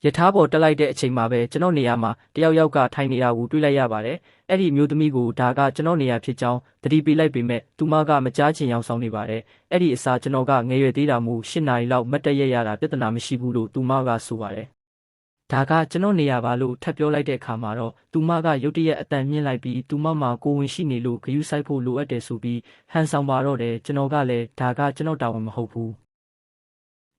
ယထာပေါ်တက်လိုက်တဲ့အချိန်မှာပဲကျွန်တော်နေရာမှာတယောက်ကထိုင်နေတာကိုတွေ့လိုက်ရပါတယ်။အဲ့ဒီမျိုးသမီးကိုဒါကကျွန်တော်နေရာဖြစ်ကြောင်းသတိပေးလိုက်ပေမဲ့သူမကမကြားချင်အောင်ဆောင်နေပါတယ်။အဲ့ဒီအစားကျွန်တော်ကငယ်ရွယ်သေးတာမို့8 နာရီလောက်မတ်တရက်ရတာပြဿနာမရှိဘူးလို့သူမကဆိုပါတယ်။ဒါကကျွန်တော်နေရာပါလို့ထပ်ပြောလိုက်တဲ့အခါမှာတော့သူမကရုတ်တရက်အတန်မြင့်လိုက်ပြီးသူမမှာကိုဝင်ရှိနေလို့ဂယုစိုက်ဖို့လိုအပ်တယ်ဆိုပြီးဟန်ဆောင်ပါတော့တယ်ကျွန်တော်ကလည်းဒါကကျွန်တော်တာဝန်မဟုတ်ဘူး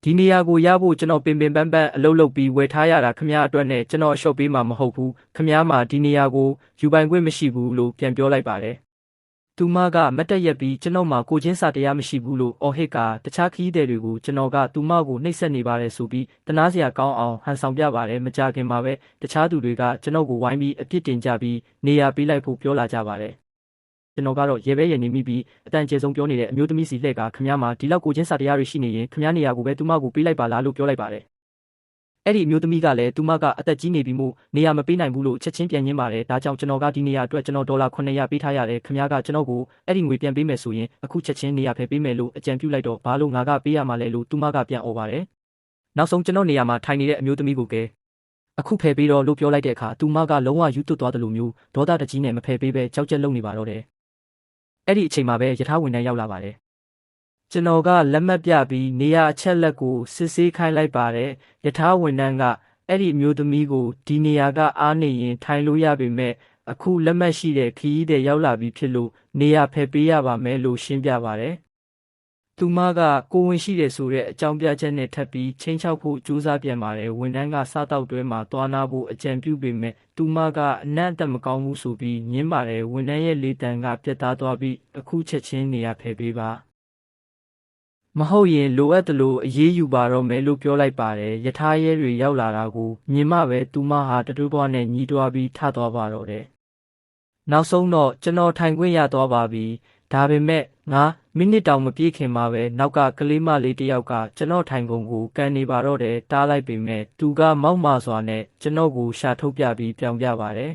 ဒီနေရာကိုရဖို့ကျွန်တော်ပင်ပန်းအလုပ်လုပ်ပြီးဝယ်ထားရတာခမ ्या အတွက်နဲ့ကျွန်တော်အလျှော့ပေးမှာမဟုတ်ဘူးခမ ्या မှာဒီနေရာကိုယူပိုင်ခွင့်မရှိဘူးလို့ပြန်ပြောလိုက်ပါတယ်သူမကမတ်တက်ရက်ပြီးကျွန်တော်မှာကိုချင်းစာတရားမရှိဘူးလို့အော်ဟစ်ကတခြားခီးတဲ့တွေကိုကျွန်တော်ကသူမကိုနှိပ်စက်နေပါတယ်ဆိုပြီးတနာစရာကောင်းအောင်ဟန်ဆောင်ပြပါတယ်မကြခင်မှာပဲတခြားသူတွေကကျွန်တော်ကိုဝိုင်းပြီးအပြစ်တင်ကြပြီးနေရာပေးလိုက်ဖို့ပြောလာကြပါတယ်ကျွန်တော်ကတော့ရေပဲရနေမိပြီးအတန်ကျေဆုံးပြောနေတဲ့အမျိုးသမီးစီလှည့်ကခမ ्या မှာဒီလောက်ကိုချင်းစာတရားတွေရှိနေရင်ခမ ्या နေရာကိုပဲသူမကိုပေးလိုက်ပါလားလို့ပြောလိုက်ပါတယ်အဲ့ဒီအမျိုးသမီးကလည်းသူမကအသက်ကြီးနေပြီမို့နေရာမပေးနိုင်ဘူးလို့ချက်ချင်းပြန်ညင်းပါတယ်ဒါကြောင့်ကျွန်တော်ကဒီနေရာအတွက်ကျွန်တော်ဒေါ်လာ900ပေးထားရတယ်ခမ ्या ကကျွန်တော်ကိုအဲ့ဒီငွေပြန်ပေးမယ်ဆိုရင်အခုချက်ချင်းနေရာဖယ်ပေးမယ်လို့အကြံပြုလိုက်တော့ဘာလို့ငါကပေးရမှာလဲလို့သူမကပြန်អော်ပါတယ်နောက်ဆုံးကျွန်တော်နေရာမှာထိုင်နေတဲ့အမျိုးသမီးကိုကဲအခုဖယ်ပေးတော့လို့ပြောလိုက်တဲ့အခါသူမကလုံးဝယူသွတ်သွားတယ်လို့မျိုးဒေါသတကြီးနဲ့မဖယ်ပေးပဲကြောက်ကြက်လုံနေပါတော့တယ်အဲ့ဒီအချိန်မှာပဲယထာဝန်ထမ်းရောက်လာပါတယ်ကျွန်တော်ကလက်မှတ်ပြပြီးနေရာအချက်လက်ကိုစစ်ဆေးခိုင်းလိုက်ပါတယ်ယထာဝန်ထမ်းကအဲ့ဒီမျိုးသမီးကိုဒီနေရာကအားနေရင်ထိုင်လို့ရပေမဲ့အခုလက်မှတ်ရှိတဲ့ခီးတဲ့ရောက်လာပြီးဖြစ်လို့နေရာဖယ်ပေးရပါမယ်လို့ရှင်းပြပါတယ်သူမကကိုဝင်ရှိတယ်ဆိုတဲ့အကြောင်းပြချက်နဲ့ထပ်ပြီးချင်းချောက်ဖို့ကြိုးစားပြန်ပါတယ်ဝန်ထမ်းကစားတောက်တွဲမှာတွားနာဖို့အကြံပြုပေမဲ့သူမကအနံ့အသက်မကောင်းဘူးဆိုပြီးညင်းပါတယ်ဝန်ထမ်းရဲ့လေတံကပြတ်သားသွားပြီးအခုချက်ချင်းနေရာဖယ်ပေးပါမဟုတ်ရင်လိုအပ်တယ်လို့အေးအေးယူပါတော့မယ်လို့ပြောလိုက်ပါတယ်ယထာရဲတွေရောက်လာတာကိုမြင်မှပဲသူမဟာတတွဲပွားနဲ့ညီးတွားပြီးထသွားပါတော့တယ်နောက်ဆုံးတော့ကျွန်တော်ထိုင်ခွင့်ရသွားပါပြီဒါပေမဲ့9 မိနစ်တောင်မပြည့်ခင်မှာပဲနောက်ကကလေးမလေးတယောက်ကကျွန်တော်ထိုင်ကုန်ကိုကန်နေပါတော့တယ်တားလိုက်ပေမဲ့သူကမောက်မာစွာနဲ့ကျွန်တော်ကိုရှာထုတ်ပြပြီးပြောင်ပြပါတယ်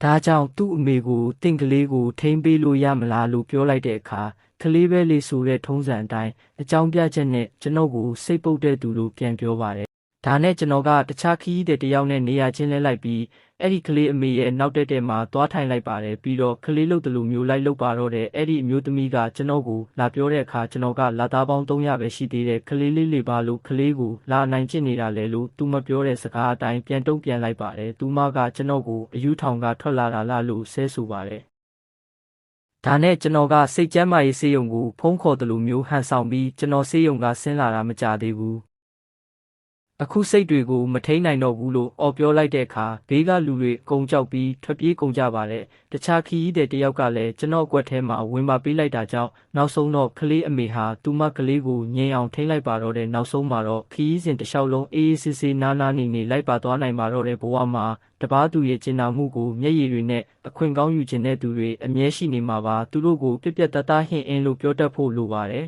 ဒါကြောင့်သူ့အမေကိုတင့်ကလေးကိုထိန်းပေးလို့ရမလားလို့ပြောလိုက်တဲ့အခါကလေးပဲလေးဆိုတဲ့ထုံးစံအတိုင်းအကြောင်းပြချက်နဲ့ကျွန်တော်ကိုစိတ်ပုတ်တဲ့သူလို့ပြန်ပြောပါတယ်ဒါနဲ့ကျွန်တော်ကတခြားခီးတဲ့တယောက်နဲ့နေရာချင်းလဲလိုက်ပြီးအဲ့ဒီကလေးအမေရဲ့နောက်တက်မှာသွားထိုင်လိုက်ပါတယ်ပြီးတော့ကလေးလုတ်တလူမျိုးလိုက်လုတ်ပါတော့တယ်အဲ့ဒီအမျိုးသမီးကကျွန်တော်ကိုလာပြောတဲ့အခါကျွန်တော်ကလာသားပေါင်း300ပဲရှိသေးတယ်ကလေးလေးလေးပါလို့ကလေးကိုလာနိုင်ချင်နေတာလေလို့သူမပြောတဲ့စကားအတိုင်းပြန်တုံ့ပြန်လိုက်ပါတယ်သူမကကျွန်တော်ကိုအယူထောင်ကထွက်လာတာလားလို့ဆဲဆိုပါတယ်ဒါနဲ့ကျွန်တော်ကစိတ်ကျမ်းမာရေးဆေးရုံကိုဖုန်းခေါ်တယ်လို့မျိုးဟန်ဆောင်ပြီးကျွန်တော်ဆေးရုံကဆင်းလာတာမကြသေးဘူးအခုစိတ်တွေကိုမထိန်နိုင်တော့ဘူးလို့အော်ပြောလိုက်တဲ့အခါဘေးကလူတွေအကုန်ကြောက်ပြီးထွက်ပြေးကုန်ကြပါတယ်တခြားခီးတဲ့တယောက်ကလည်းကျွန်တော်အကွက်ထဲမှာဝင်ပါပေးလိုက်တာကြောင့်နောက်ဆုံးတော့ကလေးအမေဟာသူမကလေးကိုငြိမ်အောင်ထိန်းလိုက်ပါတော့တယ်နောက်ဆုံးမှာတော့ခီးစဉ်တစ်လျှောက်လုံးအေးအေးဆေးဆေးနားနားနေနေလိုက်ပါသွားနိုင်ပါတော့တဲ့ဘဝမှာတပားသူရဲ့ကျင်နာမှုကိုမျက်ရည်တွေနဲ့အခွင့်ကောင်းယူခြင်းတဲ့သူတွေအမြဲရှိနေမှာပါသူတို့ကိုပြက်ပြက်တသားဟင့်အင်းလို့ပြောတတ်ဖို့လိုပါတယ်